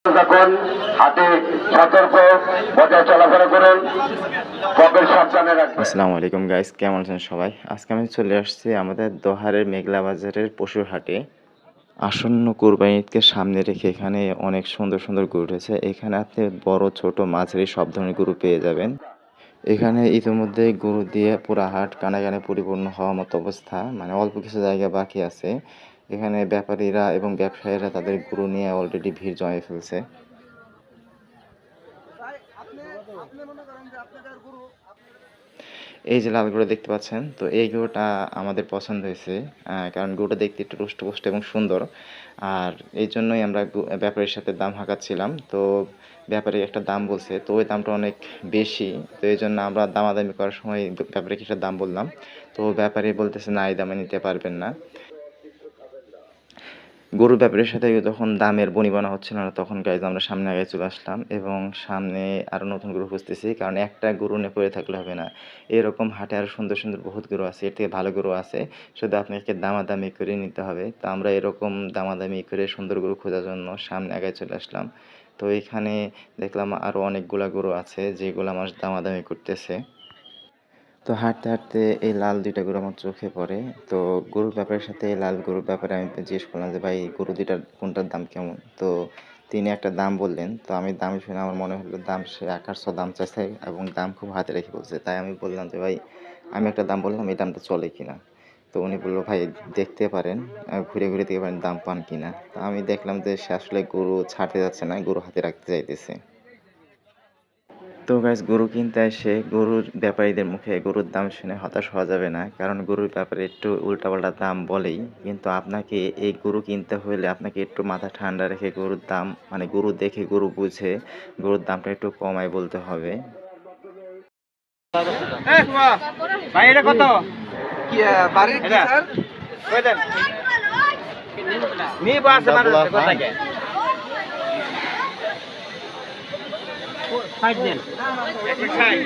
থাকুন, হাতে সতর্ক বজায় চলাফেরা করুন, পকেট সাবধানে রাখবেন। আসসালামু আলাইকুম গাইস, কেমন আছেন সবাই? আজকে আমি চলে আসছি আমাদের দোহারের মেঘলা বাজারের পশুর হাটে। আসন্ন কোরবানি ঈদকে সামনে রেখে এখানে অনেক সুন্দর সুন্দর গরু রয়েছে। এখানে আপনি বড়, ছোট, মাঝারি সব ধরনের গরু পেয়ে যাবেন। এখানে ইতিমধ্যে গরু দিয়ে পুরা হাট কানে কানে পরিপূর্ণ হওয়ার মতো অবস্থা, মানে অল্প কিছু জায়গা বাকি আছে। এখানে ব্যাপারীরা এবং ব্যবসায়ীরা তাদের গরু নিয়ে অলরেডি ভিড় জমিয়ে ফেলছে। এই যে লাল গরু দেখতে পাচ্ছেন, তো এই গরুটা আমাদের পছন্দ হয়েছে। কারণ গরুটা দেখতে একটু রুষ্ট-পুষ্ট এবং সুন্দর। আর এই জন্যই আমরা ব্যাপারীর সাথে দাম হাঁকাচ্ছিলাম। তো ব্যাপারী একটা দাম বলছে, তো ওই দামটা অনেক বেশি। তো এই জন্য আমরা দামাদামি করার সময় ব্যাপারীকে একটা দাম বললাম। তো ব্যাপারী বলতেছে, না এই দামে নিতে পারবেন না। গরুর ব্যাপারীর সাথে যখন দামের বনিবনা হচ্ছিল না, তখন গাইজ আমরা সামনে আগায় চলে আসলাম এবং সামনে আরও নতুন গরু খুঁজতেছি, কারণ একটা গরু নিয়ে পড়ে থাকলে হবে না। এরকম হাটে আরও সুন্দর সুন্দর বহুত গরু আছে, এর থেকে ভালো গরু আছে, শুধু আপনাকে দামাদামি করে নিতে হবে। তো আমরা এরকম দামাদামি করে সুন্দর গরু খোঁজার জন্য সামনে আগায় চলে আসলাম। তো এখানে দেখলাম আরও অনেকগুলা গরু আছে, যেগুলো আমার দামাদামি করতেছে। তো হাঁটতে হাঁটতে এই লাল ২ টা গরু আমার চোখে পড়ে। তো গরুর ব্যাপারীর সাথে এই লাল গরুর ব্যাপারে আমি জিজ্ঞেস করলাম যে, "ভাই, গরু ২ টার কোনটার দাম কেমন?" তো তিনি একটা দাম বললেন। তো আমি দাম শুনে আমার মনে হলো দাম সে আকাশ ছোঁয়া দাম চাইছে এবং দাম খুব হাতে রেখে বলছে। তাই আমি বললাম যে, "ভাই, আমি একটা দাম বললাম, এই দামটা চলে কিনা?" তো উনি বলল, "ভাই, দেখতে পারেন, ঘুরে ঘুরে দেখতে পারেন দাম পান কিনা?" তো আমি দেখলাম যে সে আসলে গরু ছাড়তে যাচ্ছে না, গরু হাতে রাখতে চাইতেছে। তো গাইস, গরু কিনতে এসে গরুর ব্যাপারীদের মুখে গরুর দাম শুনে হতাশ হওয়া যাবে না, কারণ গরুর ব্যাপারে একটু উল্টাপাল্টা দাম বলেই, কিন্তু আপনাকে এই গরু কিনতে হলে আপনাকে একটু মাথা ঠান্ডা রেখে গরুর দাম, মানে গরু দেখে গরু বুঝে গরুর দামটা একটু কমায় বলতে হবে। ভাই এটা কত? কি বাড়ির কি স্যার? কই দেন? নিব আছে মানুষ কোথায়? 5 দেন। 160